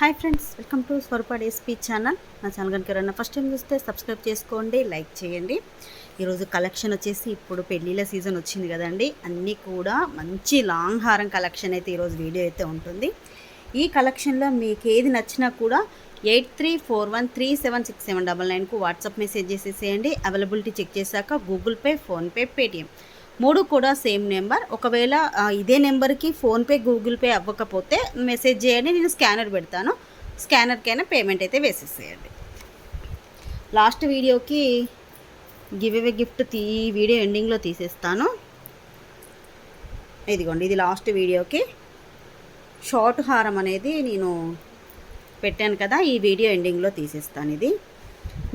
Hi friends, welcome to Swaroopa డేస్పీ channel. నా channel కనుక ఎవరైనా ఫస్ట్ టైం చూస్తే సబ్స్క్రైబ్ చేసుకోండి, లైక్ చేయండి. ఈరోజు కలెక్షన్ వచ్చేసి ఇప్పుడు పెళ్ళిళ్ళ సీజన్ వచ్చింది కదండి, అన్నీ కూడా మంచి లాంగ్ హారం కలెక్షన్ అయితే ఈరోజు వీడియో అయితే ఉంటుంది. ఈ కలెక్షన్లో మీకు ఏది నచ్చినా కూడా 8341376799కు వాట్సాప్ మెసేజ్ చేసేసేయండి. అవైలబిలిటీ చెక్ చేశాక గూగుల్ పే, ఫోన్పే, పేటిఎం మూడు కూడా సేమ్ నెంబర్. ఒకవేళ ఇదే నెంబర్కి ఫోన్పే, గూగుల్ పే అవ్వకపోతే మెసేజ్ చేయండి, నేను స్కానర్ పెడతాను. స్కానర్కైనా పేమెంట్ అయితే వేసేసేయండి. లాస్ట్ వీడియోకి గివ్ అవే గిఫ్ట్ ఈ వీడియో ఎండింగ్లో తీసేస్తాను. ఇదిగోండి, ఇది లాస్ట్ వీడియోకి షార్ట్ హారం అనేది నేను పెట్టాను కదా, ఈ వీడియో ఎండింగ్లో తీసేస్తాను. ఇది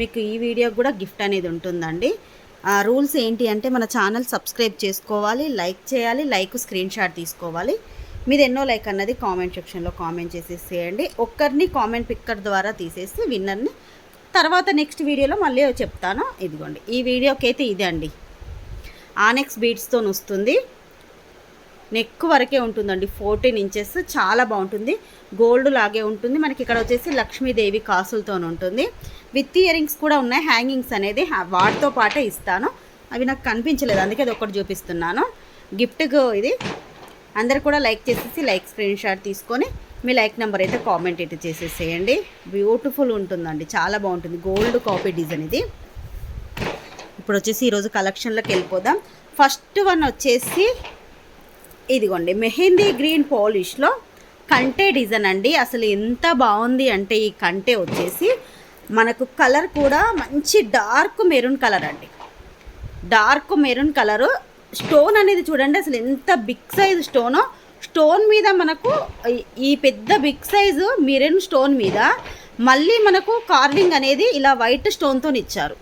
మీకు ఈ వీడియోకి కూడా గిఫ్ట్ అనేది ఉంటుందండి. రూల్స్ ఏంటి అంటే మన ఛానల్ సబ్స్క్రైబ్ చేసుకోవాలి, లైక్ చేయాలి, లైక్ స్క్రీన్ షాట్ తీసుకోవాలి. మీరు ఎన్నో లైక్ అన్నది కామెంట్ సెక్షన్లో కామెంట్ చేసేసేయండి. ఒక్కరిని కామెంట్ పిక్కర్ ద్వారా తీసేసి విన్నర్ని తర్వాత నెక్స్ట్ వీడియోలో మళ్ళీ చెప్తాను. ఇదిగోండి, ఈ వీడియోకి అయితే ఇదే అండి, ఆనెక్స్ బీడ్స్తో వస్తుంది. నెక్ వరకే ఉంటుందండి, 14 ఇంచెస్, చాలా బాగుంటుంది. గోల్డ్ లాగే ఉంటుంది. మనకి ఇక్కడ వచ్చేసి లక్ష్మీదేవి కాసులతో ఉంటుంది. విత్ ఇయర్ రింగ్స్ కూడా ఉన్నాయి. హ్యాంగింగ్స్ అనేది వాటితో పాటే ఇస్తాను. అవి నాకు కనిపించలేదు, అందుకే అది ఒకటి చూపిస్తున్నాను. గిఫ్ట్గా ఇది అందరు కూడా లైక్ చేసేసి లైక్ స్క్రీన్ షాట్ తీసుకొని మీ లైక్ నెంబర్ అయితే కామెంట్ అయితే చేసేసేయండి. బ్యూటిఫుల్ ఉంటుందండి, చాలా బాగుంటుంది. గోల్డ్ కాపీ డిజైన్ ఇది. ఇప్పుడు వచ్చేసి ఈరోజు కలెక్షన్లోకి వెళ్ళిపోదాం. ఫస్ట్ వన్ వచ్చేసి ఇదిగోండి, మెహందీ గ్రీన్ పాలిష్లో కంటే డిజైన్ అండి. అసలు ఎంత బాగుంది అంటే ఈ కంటే వచ్చేసి మనకు కలర్ కూడా మంచి డార్క్ మెరూన్ కలర్ అండి. Dark maroon colour. స్టోన్ అనేది చూడండి అసలు ఎంత బిగ్ సైజు స్టోనో. స్టోన్ మీద మనకు ఈ పెద్ద బిగ్ సైజు మెరూన్ స్టోన్ మీద మళ్ళీ మనకు కార్వింగ్ అనేది ఇలా వైట్ స్టోన్తో ఇచ్చారు.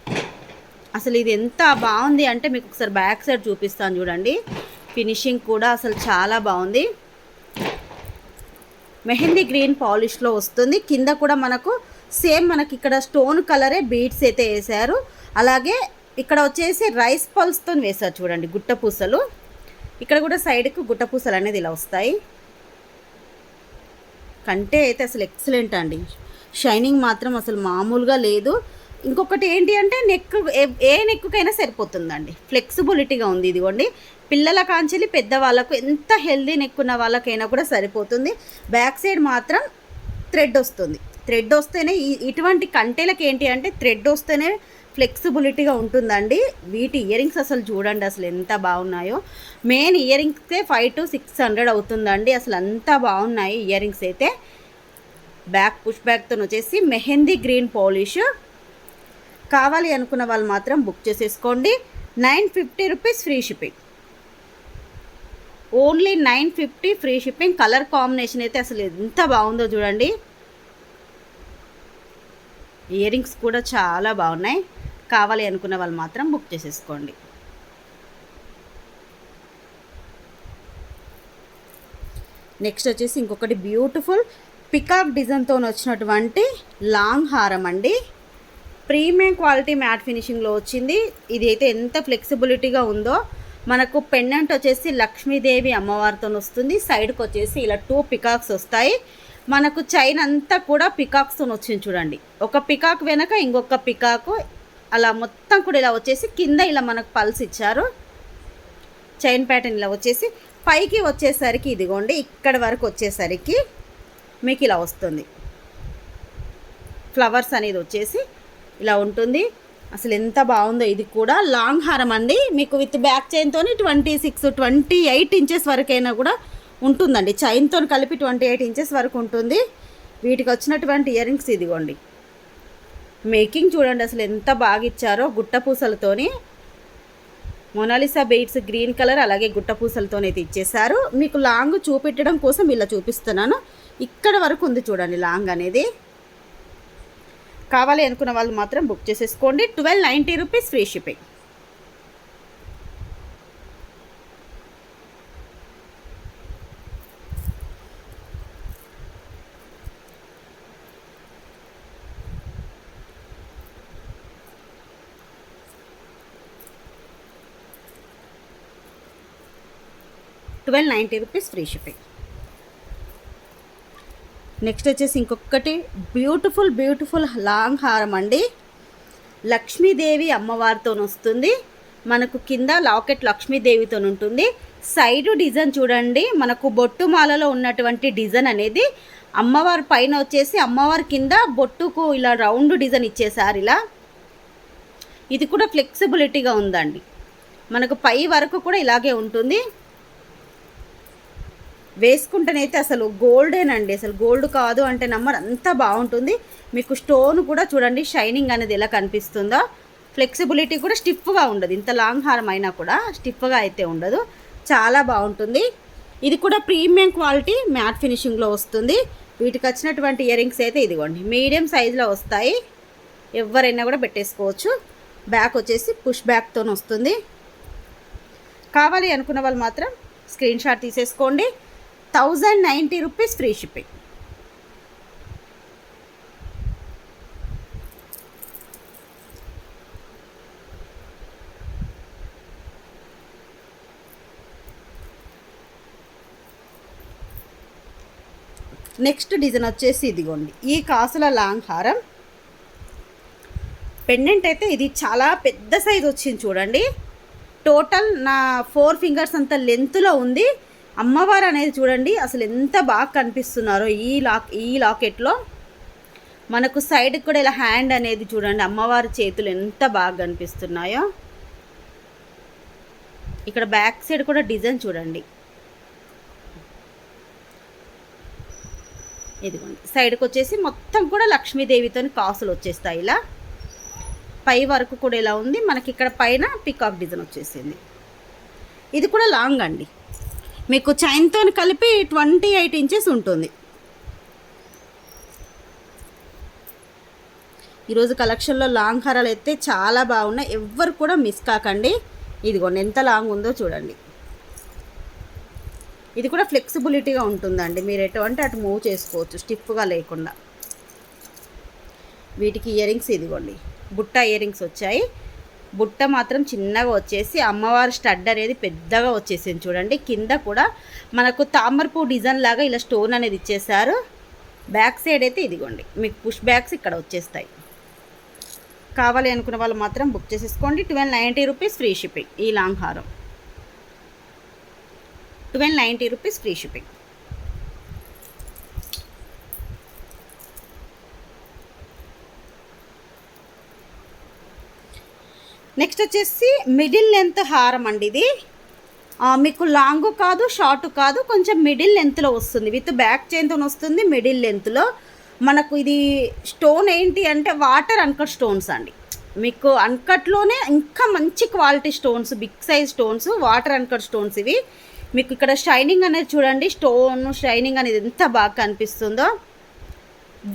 అసలు ఇది ఎంత బాగుంది అంటే మీకు ఒకసారి బ్యాక్ సైడ్ చూపిస్తాను చూడండి. ఫినిషింగ్ కూడా అసలు చాలా బాగుంది. మెహందీ గ్రీన్ పాలిష్లో వస్తుంది. కింద కూడా మనకు సేమ్ మనకి ఇక్కడ స్టోన్ కలరే బీడ్స్ అయితే వేశారు. అలాగే ఇక్కడ వచ్చేసి రైస్ పల్స్తో వేశారు చూడండి, గుట్టపూసలు. ఇక్కడ కూడా సైడ్కు గుట్టపూసలు అనేది ఇలా వస్తాయి. కంటే అయితే అసలు ఎక్సలెంట్ అండి. షైనింగ్ మాత్రం అసలు మామూలుగా లేదు. ఇంకొకటి ఏంటి అంటే నెక్, ఏ నెక్కుకైనా సరిపోతుందండి, ఫ్లెక్సిబిలిటీగా ఉంది. ఇదిగోండి, పిల్లల కాంచెలి పెద్దవాళ్ళకు ఎంత హెల్దీ నెక్ ఉన్న వాళ్ళకైనా కూడా సరిపోతుంది. బ్యాక్ సైడ్ మాత్రం థ్రెడ్ వస్తుంది. థ్రెడ్ వస్తేనే ఇటువంటి కంటెలకు ఏంటి అంటే థ్రెడ్ వస్తేనే ఫ్లెక్సిబిలిటీగా ఉంటుందండి. వీటి ఇయర్ రింగ్స్ అసలు చూడండి అసలు ఎంత బాగున్నాయో. మెయిన్ ఇయర్ రింగ్స్కే 500 to 600 అవుతుందండి. అసలు అంత బాగున్నాయి ఇయర్ రింగ్స్ అయితే. బ్యాక్ పుష్ బ్యాక్తో వచ్చేసి మెహందీ గ్రీన్ పాలిష్. కావాలి అనుకున్న వాళ్ళు మాత్రం బుక్ చేసేసుకోండి. 950 rupees free shipping. Only 950 free shipping. Colour combination అయితే అసలు ఎంత బాగుందో చూడండి. ఇయర్ రింగ్స్ కూడా చాలా బాగున్నాయి. కావాలి అనుకున్న వాళ్ళు మాత్రం బుక్ చేసేసుకోండి. నెక్స్ట్ వచ్చేసి ఇంకొకటి బ్యూటిఫుల్ పికాక్ డిజైన్తో వచ్చినటువంటి లాంగ్ హారం అండి. ప్రీమియం క్వాలిటీ మ్యాట్ ఫినిషింగ్లో వచ్చింది. ఇది అయితే ఎంత ఫ్లెక్సిబిలిటీగా ఉందో. మనకు పెండెంట్ వచ్చేసి లక్ష్మీదేవి అమ్మవారితో వస్తుంది. సైడ్కి వచ్చేసి ఇలా 2 పికాక్స్ వస్తాయి. మనకు చైన్ అంతా కూడా పికాక్స్తో వచ్చింది చూడండి. ఒక పికాక్ వెనక ఇంకొక పికాకు, అలా మొత్తం కూడా ఇలా వచ్చేసి కింద ఇలా మనకు పల్స్ ఇచ్చారు. చైన్ ప్యాటర్న్ ఇలా వచ్చేసి పైకి వచ్చేసరికి ఇదిగోండి ఇక్కడ వరకు వచ్చేసరికి మీకు ఇలా వస్తుంది. ఫ్లవర్స్ అనేది వచ్చేసి ఇలా ఉంటుంది. అసలు ఎంత బాగుందో. ఇది కూడా లాంగ్ హారం అండి. మీకు విత్ బ్యాక్ చైన్తో 26, 28 ఇంచెస్ వరకైనా కూడా ఉంటుందండి. చైన్తో కలిపి 28 ఇంచెస్ వరకు ఉంటుంది. వీటికి వచ్చినటువంటి ఇయర్ రింగ్స్ ఇదిగోండి. మేకింగ్ చూడండి అసలు ఎంత బాగా ఇచ్చారో. గుట్టపూసలతోని మొనాలిసా బీడ్స్ గ్రీన్ కలర్, అలాగే గుట్టపూసలతోనైతే ఇచ్చేసారు. మీకు లాంగ్ చూపెట్టడం కోసం ఇలా చూపిస్తున్నాను. ఇక్కడ వరకు ఉంది చూడండి లాంగ్ అనేది. కావాలి అనుకున్న వాళ్ళు మాత్రం బుక్ చేసేసుకోండి. 1290 rupees free shipping. ₹1290 free shipping. Next వచ్చేసి ఇంకొకటి బ్యూటిఫుల్ లాంగ్ హారం అండి. లక్ష్మీదేవి అమ్మవారితో వస్తుంది. మనకు కింద లాకెట్ లక్ష్మీదేవితో ఉంటుంది. సైడు డిజైన్ చూడండి, మనకు బొట్టుమాలలో ఉన్నటువంటి డిజైన్ అనేది అమ్మవారి పైన వచ్చేసి అమ్మవారి కింద బొట్టుకు ఇలా రౌండ్ డిజైన్ ఇచ్చేసారు ఇలా. ఇది కూడా ఫ్లెక్సిబిలిటీగా ఉందండి. మనకు పై వరకు కూడా ఇలాగే ఉంటుంది. వేసుకుంటేనైతే అసలు గోల్డేనండి, అసలు గోల్డ్ కాదు అంటే నమ్మరు, అంత బాగుంటుంది. మీకు స్టోన్ కూడా చూడండి షైనింగ్ అనేది ఎలా కనిపిస్తుందో. ఫ్లెక్సిబిలిటీ కూడా స్టిఫ్గా ఉండదు, ఇంత లాంగ్ హారం అయినా కూడా స్టిఫ్గా అయితే ఉండదు, చాలా బాగుంటుంది. ఇది కూడా ప్రీమియం క్వాలిటీ మ్యాట్ ఫినిషింగ్లో వస్తుంది. వీటికి వచ్చినటువంటి ఇయర్ రింగ్స్ అయితే ఇదిగోండి మీడియం సైజులో వస్తాయి, ఎవరైనా కూడా పెట్టేసుకోవచ్చు. బ్యాక్ వచ్చేసి పుష్ బ్యాక్తో వస్తుంది. కావాలి అనుకున్న వాళ్ళు మాత్రం స్క్రీన్ షాట్ తీసేసుకోండి. 1090 rupees free shipping. Next design వచ్చేసి ఇదిగోండి ఈ కాసుల లాంగ్ హారం. పెండెంట్ అయితే ఇది చాలా పెద్ద సైజ్ వచ్చింది చూడండి. టోటల్ నా 4 ఫింగర్స్ అంత లెంత్లో ఉంది. అమ్మవారు అనేది చూడండి అసలు ఎంత బాగా కనిపిస్తున్నారో ఈ లాకెట్లో. మనకు సైడ్కి కూడా ఇలా హ్యాండ్ అనేది చూడండి, అమ్మవారి చేతులు ఎంత బాగా కనిపిస్తున్నాయో. ఇక్కడ బ్యాక్ సైడ్ కూడా డిజైన్ చూడండి, ఇదిగోండి. సైడ్కి వచ్చేసి మొత్తం కూడా లక్ష్మీదేవితో కాసులు వచ్చేస్తాయి ఇలా. పై వరకు కూడా ఇలా ఉంది. మనకి ఇక్కడ పైన పికాక్ డిజైన్ వచ్చేసింది. ఇది కూడా లాంగ్ అండి, మీకు చైన్తో కలిపి 28 ఇంచెస్ ఉంటుంది. ఈరోజు కలెక్షన్లో లాంగ్ హారాలు అయితే చాలా బాగున్నాయి, ఎవ్వరు కూడా మిస్ కాకండి. ఇదిగోండి ఎంత లాంగ్ ఉందో చూడండి. ఇది కూడా ఫ్లెక్సిబిలిటీగా ఉంటుందండి, మీరు ఎటువంటి అటు మూవ్ చేసుకోవచ్చు స్టిఫ్గా లేకుండా. వీటికి ఇయర్ రింగ్స్ ఇదిగోండి బుట్ట ఇయర్ రింగ్స్ వచ్చాయి. బుట్ట మాత్రం చిన్నగా వచ్చేసి అమ్మవారి స్టడ్ అనేది పెద్దగా వచ్చేసింది చూడండి. కింద కూడా మనకు తామరపూ డిజైన్ లాగా ఇలా స్టోన్ అనేది ఇచ్చేసారు. బ్యాక్ సైడ్ అయితే ఇదిగోండి మీకు పుష్ బ్యాక్స్ ఇక్కడ వచ్చేస్తాయి. కావాలి అనుకున్న వాళ్ళు మాత్రం బుక్ చేసేసుకోండి. 1290 రూపీస్ ఫ్రీ షిప్పింగ్. ఈ లాంగ్ హారం 1290 రూపీస్ ఫ్రీ షిప్పింగ్. నెక్స్ట్ వచ్చేసి మిడిల్ లెంత్ హారం అండి. ఇది మీకు లాంగ్ కాదు షార్ట్ కాదు, కొంచెం మిడిల్ లెంత్లో వస్తుంది. విత్ బ్యాక్ చైన్తో వస్తుంది మిడిల్ లెంత్లో. మనకు ఇది స్టోన్ ఏంటి అంటే వాటర్ అన్కట్ స్టోన్స్ అండి. మీకు అన్కట్లోనే ఇంకా మంచి quality stones, big size stones, water uncut stones ఇవి. మీకు ఇక్కడ షైనింగ్ అనేది చూడండి, స్టోన్ షైనింగ్ అనేది ఎంత బాగా కనిపిస్తుందో.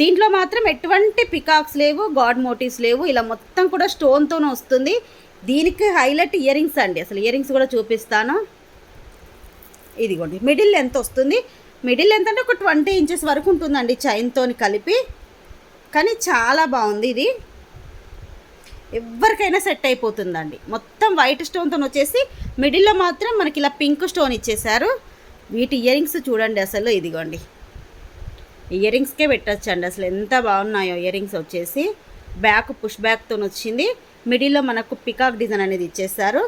దీంట్లో మాత్రం ఎటువంటి పికాక్స్ లేవు, గాడ్ మోటివ్స్ లేవు, ఇలా మొత్తం కూడా స్టోన్తోనే వస్తుంది. దీనికి హైలైట్ ఇయర్ రింగ్స్ అండి, అసలు ఇయర్ రింగ్స్ కూడా చూపిస్తాను. ఇదిగోండి మిడిల్ లెంత్ వస్తుంది. మిడిల్ లెంత్ అంటే ఒక 20 ఇంచెస్ వరకు ఉంటుందండి చైన్తో కలిపి. కానీ చాలా బాగుంది ఇది, ఎవరికైనా సెట్ అయిపోతుందండి. మొత్తం వైట్ స్టోన్తో వచ్చేసి మిడిల్లో మాత్రం మనకి ఇలా పింక్ స్టోన్ ఇచ్చేసారు. వీటి ఇయర్ రింగ్స్ చూడండి అసలు, ఇదిగోండి ఇయర్ రింగ్స్కే పెట్టచ్చండి, అసలు ఎంత బాగున్నాయో ఇయర్ రింగ్స్ వచ్చేసి. బ్యాక్ పుష్ బ్యాక్తో వచ్చింది. మిడిల్లో మనకు పికాక్ డిజైన్ అనేది ఇచ్చేసారు.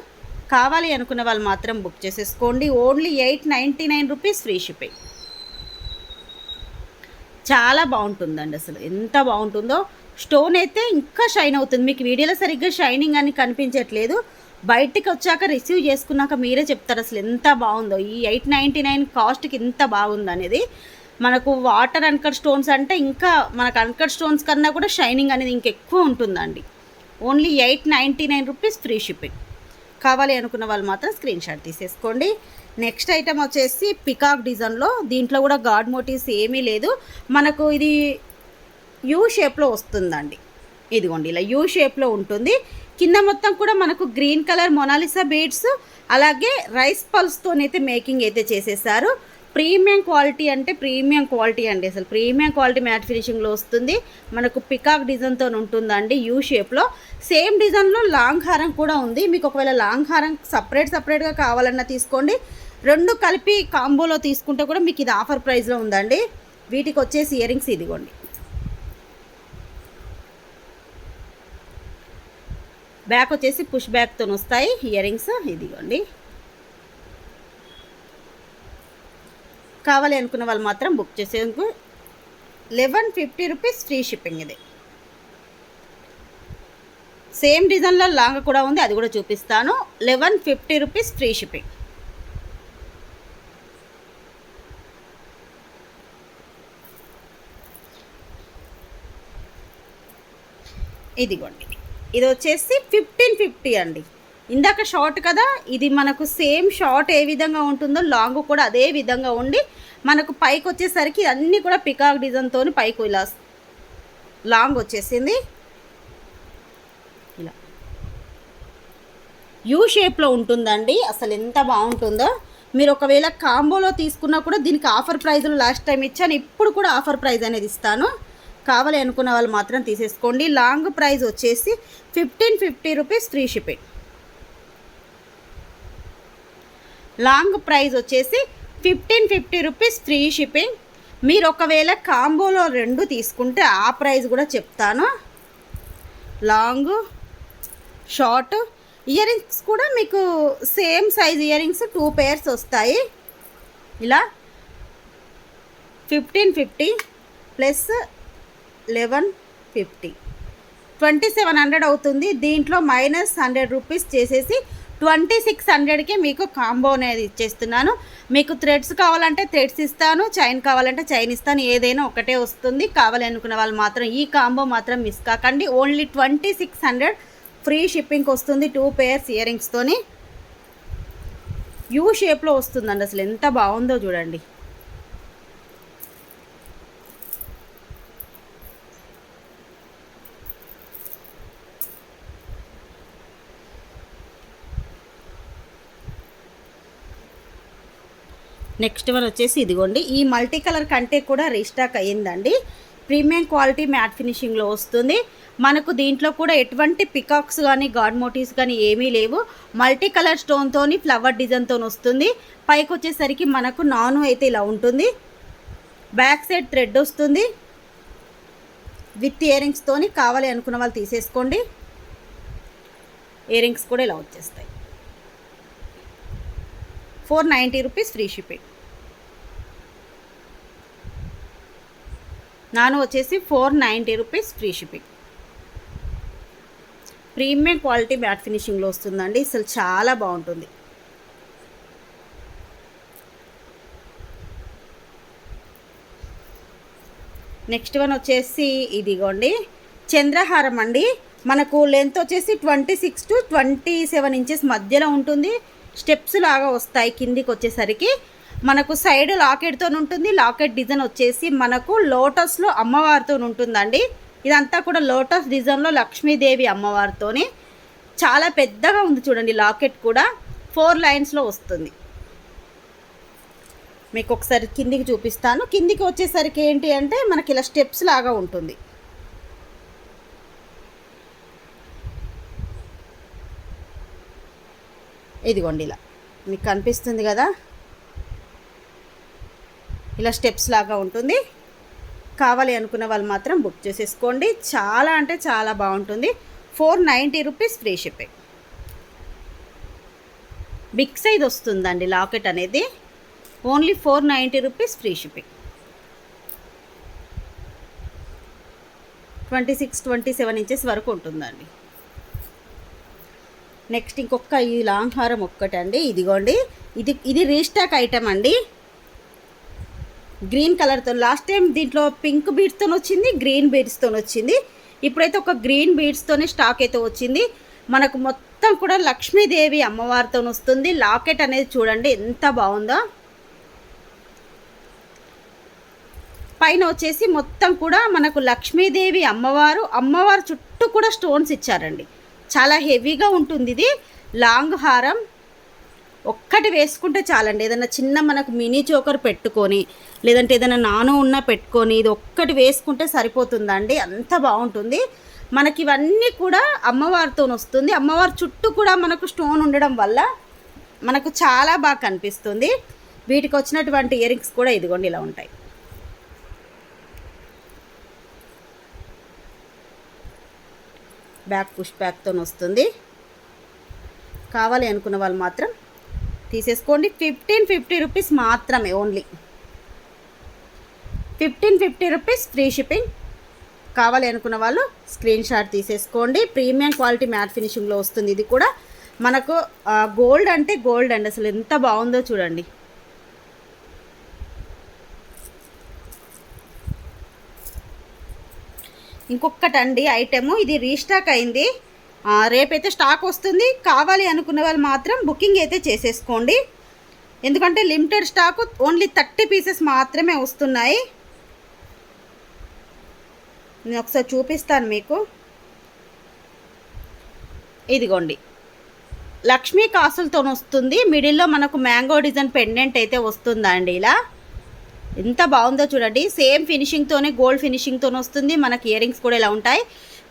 కావాలి అనుకున్న వాళ్ళు మాత్రం బుక్ చేసేసుకోండి. Only 899 rupees free shipping. చాలా బాగుంటుందండి, అసలు ఎంత బాగుంటుందో. స్టోన్ అయితే ఇంకా షైన్ అవుతుంది. మీకు వీడియోలో సరిగ్గా షైనింగ్ అని కనిపించట్లేదు, బయటికి వచ్చాక రిసీవ్ చేసుకున్నాక మీరే చెప్తారు అసలు ఎంత బాగుందో. ఈ 899 కాస్ట్కి ఎంత బాగుంది అనేది. మనకు వాటర్ అన్కట్ స్టోన్స్ అంటే ఇంకా మనకు అన్కట్ స్టోన్స్ కన్నా కూడా షైనింగ్ అనేది ఇంకెక్కువ ఉంటుందండి. Only 899 rupees free shipping. కావాలి అనుకున్న వాళ్ళు మాత్రం స్క్రీన్ షాట్ తీసేసుకోండి. నెక్స్ట్ ఐటమ్ వచ్చేసి పికాక్ డిజైన్లో. దీంట్లో కూడా గాడ్ మోటివ్స్ ఏమీ లేదు. మనకు ఇది యూ షేప్లో వస్తుందండి. ఇదిగోండి ఇలా యూ షేప్లో ఉంటుంది. కింద మొత్తం కూడా మనకు గ్రీన్ కలర్ మొనాలిసా బీడ్స్, అలాగే రైస్ పల్స్తోనైతే మేకింగ్ అయితే చేసేసారు. ప్రీమియం క్వాలిటీ అంటే ప్రీమియం క్వాలిటీ అండి, అసలు ప్రీమియం క్వాలిటీ మ్యాట్ ఫినిషింగ్లో వస్తుంది. మనకు పికాక్ డిజైన్తో ఉంటుందండి యూ షేప్లో. సేమ్ డిజైన్లో లాంగ్ హారం కూడా ఉంది. మీకు ఒకవేళ లాంగ్ హారం సపరేట్గా కావాలన్నా తీసుకోండి. రెండు కలిపి కాంబోలో తీసుకుంటే కూడా మీకు ఇది ఆఫర్ ప్రైస్లో ఉందండి. వీటికి వచ్చేసి ఇయర్ రింగ్స్ ఇదిగోండి, బ్యాక్ వచ్చేసి పుష్ బ్యాక్తో వస్తాయి ఇయర్ రింగ్స్, ఇదిగోండి. కావాలి అనుకున్న వాళ్ళు మాత్రం బుక్ చేసేందుకు 1150 రూపీస్ ఫ్రీ షిప్పింగ్. ఇది సేమ్ డిజైన్లో లాంగ్ కూడా ఉంది, అది కూడా చూపిస్తాను. 1150 రూపీస్ ఫ్రీ షిప్పింగ్. ఇదిగోండి, ఇది వచ్చేసి 1550 అండి. ఇందాక షార్ట్ కదా, ఇది మనకు సేమ్ షార్ట్ ఏ విధంగా ఉంటుందో లాంగ్ కూడా అదే విధంగా ఉండి, మనకు పైకి వచ్చేసరికి అన్నీ కూడా పికాక్ డిజైన్తో పైకి ఇలా లాంగ్ వచ్చేసింది. ఇలా యూ షేప్లో ఉంటుందండి, అసలు ఎంత బాగుంటుందో. మీరు ఒకవేళ కాంబోలో తీసుకున్నా కూడా దీనికి ఆఫర్ ప్రైజ్లో లాస్ట్ టైం ఇచ్చాను, ఇప్పుడు కూడా ఆఫర్ ప్రైజ్ అనేది ఇస్తాను. కావాలి అనుకున్న వాళ్ళు మాత్రం తీసేసుకోండి. లాంగ్ ప్రైస్ వచ్చేసి 1550 rupees free shipping. Long price వచ్చేసి 1550 రూపీస్ ఫ్రీ షిప్పింగ్. మీరు ఒకవేళ కాంబోలో 2 తీసుకుంటే ఆ ప్రైస్ కూడా చెప్తాను. లాంగ్ షార్ట్ ఇయర్ రింగ్స్ కూడా మీకు same size ear rings 2 pairs వస్తాయి. ఇలా 1550 ప్లస్ 1150 2700 అవుతుంది. దీంట్లో -100 రూపీస్ చేసేసి 2600కి మీకు కాంబో అనేది ఇచ్చేస్తున్నాను. మీకు థ్రెడ్స్ కావాలంటే థ్రెడ్స్ ఇస్తాను, చైన్ కావాలంటే చైన్ ఇస్తాను, ఏదైనా ఒకటే వస్తుంది. కావాలి అనుకున్న వాళ్ళు మాత్రం ఈ కాంబో మాత్రం మిస్ కాకండి. ఓన్లీ 2600 ఫ్రీ షిప్పింగ్కి వస్తుంది. 2 పేర్స్ ఇయర్ రింగ్స్తోని యూ షేప్లో వస్తుందండి, అసలు ఎంత బాగుందో చూడండి. నెక్స్ట్ వన్ వచ్చేసి ఇదిగోండి, ఈ మల్టీ కలర్ కంటే కూడా రీస్టాక్ అయ్యిందండి. ప్రీమియం క్వాలిటీ మ్యాట్ ఫినిషింగ్లో వస్తుంది. మనకు దీంట్లో కూడా ఎటువంటి పికాక్స్ కానీ గాడ్ మోటివ్స్ కానీ ఏమీ లేవు. మల్టీ కలర్ స్టోన్తోని ఫ్లవర్ డిజైన్తో వస్తుంది. పైకి వచ్చేసరికి మనకు నాను అయితే ఇలా ఉంటుంది. బ్యాక్ సైడ్ థ్రెడ్ వస్తుంది విత్ ఇయర్ రింగ్స్తోని. కావాలి అనుకున్న వాళ్ళు తీసేసుకోండి. ఇయర్ రింగ్స్ కూడా ఇలా వచ్చేస్తాయి. 490 రూపీస్ ఫ్రీ షిప్పింగ్. నాను వచ్చేసి 490 rupees free shipping. Premium quality matte ఫినిషింగ్లో వస్తుందండి, అసలు చాలా బాగుంటుంది. నెక్స్ట్ వన్ వచ్చేసి ఇదిగోండి, చంద్రహారం అండి. మనకు లెంత్ వచ్చేసి 26 to 27 ఇంచెస్ మధ్యలో ఉంటుంది. స్టెప్స్ లాగా వస్తాయి కిందికి వచ్చేసరికి. మనకు సైడ్ లాకెట్తో ఉంటుంది. లాకెట్ డిజైన్ వచ్చేసి మనకు లోటస్లో అమ్మవారితో ఉంటుందండి. ఇదంతా కూడా లోటస్ డిజైన్లో లక్ష్మీదేవి అమ్మవారితోని చాలా పెద్దగా ఉంది చూడండి. లాకెట్ కూడా 4 లైన్స్లో వస్తుంది. మీకు ఒకసారి కిందికి చూపిస్తాను. కిందికి వచ్చేసరికి ఏంటి అంటే మనకి ఇలా స్టెప్స్ లాగా ఉంటుంది. ఇదిగోండి, ఇలా మీకు కనిపిస్తుంది కదా, ఇలా స్టెప్స్ లాగా ఉంటుంది. కావాలి అనుకున్న వాళ్ళు మాత్రం బుక్ చేసేసుకోండి. చాలా అంటే చాలా బాగుంటుంది. 490 rupees free shipping. Big size వస్తుందండి లాకెట్ అనేది. Only 490 rupees free shipping. 26-27 inches వరకు ఉంటుందండి. నెక్స్ట్ ఇంకొక ఈ లాంగ్ హారం ఒక్కటండి. ఇదిగోండి, ఇది రీస్టాక్ ఐటమ్ అండి. గ్రీన్ కలర్తో లాస్ట్ టైం దీంట్లో పింక్ బీడ్స్తో వచ్చింది, గ్రీన్ బీడ్స్తో వచ్చింది. ఇప్పుడైతే ఒక గ్రీన్ బీడ్స్తోనే స్టాక్ అయితే వచ్చింది. మనకు మొత్తం కూడా లక్ష్మీదేవి అమ్మవారితో వస్తుంది. లాకెట్ అనేది చూడండి ఎంత బాగుందో. పైన వచ్చేసి మొత్తం కూడా మనకు లక్ష్మీదేవి అమ్మవారు చుట్టూ కూడా స్టోన్స్ ఇచ్చారండి. చాలా హెవీగా ఉంటుంది. ఇది లాంగ్ హారం ఒక్కటి వేసుకుంటే చాలండి. ఏదైనా చిన్న మనకు మినీ చోకర్ పెట్టుకొని లేదంటే ఏదైనా నాను ఉన్న పెట్టుకొని ఇది ఒక్కటి వేసుకుంటే సరిపోతుందండి. అంత బాగుంటుంది. మనకి ఇవన్నీ కూడా అమ్మవారితో వస్తుంది. అమ్మవారి చుట్టూ కూడా మనకు స్టోన్ ఉండడం వల్ల మనకు చాలా బాగా కనిపిస్తుంది. వీటికి వచ్చినటువంటి ఇయర్ రింగ్స్ కూడా ఇదిగోండి ఇలా ఉంటాయి. బ్యాక్ పుష్ బ్యాక్తో వస్తుంది. కావాలి అనుకున్న వాళ్ళు మాత్రం తీసేసుకోండి. 1550 రూపీస్ మాత్రమే, ఓన్లీ 1550 రూపీస్ ఫ్రీ షిప్పింగ్. కావాలి అనుకున్న వాళ్ళు స్క్రీన్ షాట్ తీసేసుకోండి. ప్రీమియం క్వాలిటీ మ్యాట్ ఫినిషింగ్లో వస్తుంది. ఇది కూడా మనకు గోల్డ్ అంటే గోల్డ్ అండి, అసలు ఎంత బాగుందో చూడండి. ఇంకొకటండి ఐటెము, ఇది రీస్టాక్ అయింది, రేపైతే స్టాక్ వస్తుంది. కావాలి అనుకున్న వాళ్ళు మాత్రం బుకింగ్ అయితే చేసేసుకోండి, ఎందుకంటే లిమిటెడ్ స్టాక్, ఓన్లీ 30 పీసెస్ మాత్రమే వస్తున్నాయి. నేను ఒకసారి చూపిస్తాను మీకు. ఇదిగోండి, లక్ష్మీ కాసులతో వస్తుంది. మిడిల్లో మనకు మ్యాంగో డిజైన్ పెండెంట్ అయితే వస్తుందండి. ఇలా ఎంత బాగుందో చూడండి. సేమ్ ఫినిషింగ్తోనే, గోల్డ్ ఫినిషింగ్తో వస్తుంది. మనకి ఇయర్ రింగ్స్ కూడా ఇలా ఉంటాయి.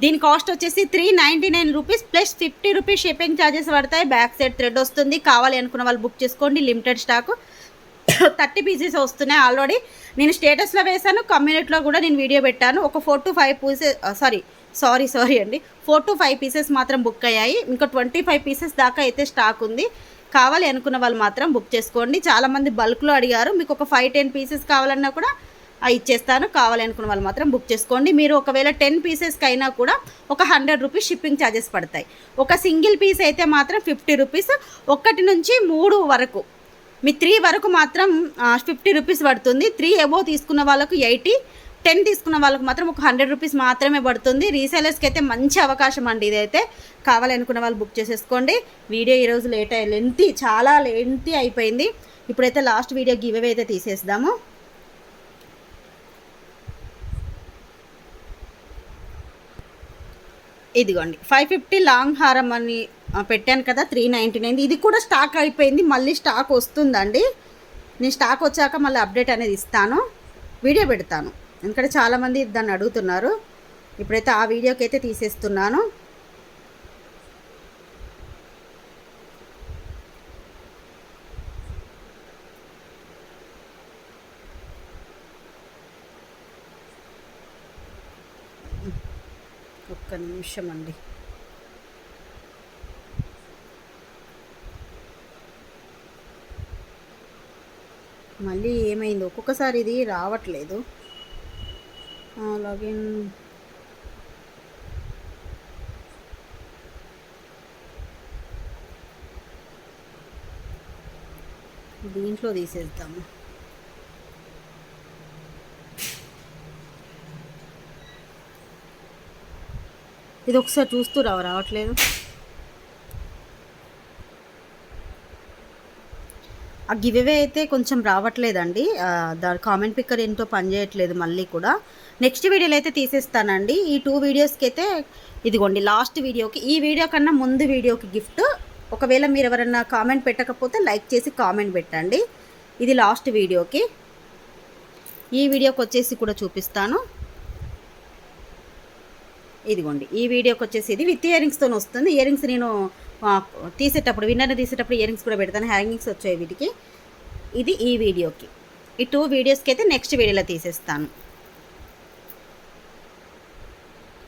దీని కాస్ట్ వచ్చేసి 399 rupees plus 50 rupees shipping charges పడతాయి. బ్యాక్ సైడ్ థ్రెడ్ వస్తుంది. కావాలి అనుకున్న వాళ్ళు బుక్ చేసుకోండి. లిమిటెడ్ స్టాక్ 30 పీసెస్ వస్తున్నాయి. ఆల్రెడీ నేను స్టేటస్లో వేసాను, కమ్యూనిటీలో కూడా నేను వీడియో పెట్టాను. ఒక 4 to 5 పీసెస్ సారీ అండి 4 to 5 పీసెస్ మాత్రం బుక్ అయ్యాయి. ఇంకా 25 పీసెస్ దాకా అయితే స్టాక్ ఉంది. కావాలి అనుకున్న వాళ్ళు మాత్రం బుక్ చేసుకోండి. చాలామంది బల్క్లో అడిగారు, మీకు ఒక 5-10 పీసెస్ కావాలన్నా కూడా ఇచ్చేస్తాను. కావాలి అనుకున్న వాళ్ళు మాత్రం బుక్ చేసుకోండి. మీరు ఒకవేళ 10 పీసెస్కి అయినా కూడా ఒక 100 రూపీస్ షిప్పింగ్ ఛార్జెస్ పడతాయి. ఒక సింగిల్ పీస్ అయితే మాత్రం 50 రూపీస్. 1 నుంచి 3 వరకు, మీ 3 వరకు మాత్రం 50 రూపీస్ పడుతుంది. 3 అబోవ్ తీసుకున్న వాళ్ళకు 80, 10 తీసుకున్న వాళ్ళకు మాత్రం ఒక 100 రూపీస్ మాత్రమే పడుతుంది. రీసేలర్స్కి అయితే మంచి అవకాశం అండి ఇదైతే. కావాలి అనుకున్న వాళ్ళు బుక్ చేసేసుకోండి. వీడియో ఈరోజు చాలా లెంతీ అయిపోయింది. ఇప్పుడైతే లాస్ట్ వీడియో గివ్ అవే అయితే తీసేద్దాము. ఇదిగోండి 550 లాంగ్ హారం అని పెట్టాను కదా, 399. ఇది కూడా స్టాక్ అయిపోయింది, మళ్ళీ స్టాక్ వస్తుందండి. నేను స్టాక్ వచ్చాక మళ్ళీ అప్డేట్ అనేది ఇస్తాను, వీడియో పెడతాను. ఎందుకంటే చాలామంది దాన్ని అడుగుతున్నారు. ఇప్పుడైతే ఆ వీడియోకి అయితే తీసేస్తున్నాను. ఒక్క నిమిషం అండి. మళ్ళీ ఏమైంది, ఒక్కొక్కసారి ఇది రావట్లేదు. లాగిన్ దీంట్లో తీసేద్దాము. ఇది ఒకసారి చూస్తూ రావట్లేదు. ఆ గివ్ అవే అయితే కొంచెం రావట్లేదండి. దాని కామెంట్ పిక్కర్ ఏంటో పనిచేయట్లేదు. మళ్ళీ కూడా నెక్స్ట్ వీడియోలో అయితే తీసేస్తానండి. ఈ 2 వీడియోస్కి అయితే ఇదిగోండి లాస్ట్ వీడియోకి, ఈ వీడియో కన్నా ముందు వీడియోకి గిఫ్ట్. ఒకవేళ మీరు ఎవరైనా కామెంట్ పెట్టకపోతే లైక్ చేసి కామెంట్ పెట్టండి. ఇది లాస్ట్ వీడియోకి. ఈ వీడియోకి వచ్చేసి కూడా చూపిస్తాను. ఇదిగోండి ఈ వీడియోకి వచ్చేసి ఇది విత్ ఇయర్ రింగ్స్తో వస్తుంది. ఇయర్ రింగ్స్ నేను తీసేటప్పుడు, విన్నర్ని తీసేటప్పుడు ఇయర్ రింగ్స్ కూడా పెడతాను. హ్యాంగింగ్స్ వచ్చాయి వీటికి. ఇది ఈ వీడియోకి. ఈ 2 వీడియోస్కి అయితే నెక్స్ట్ వీడియోలో తీసేస్తాను.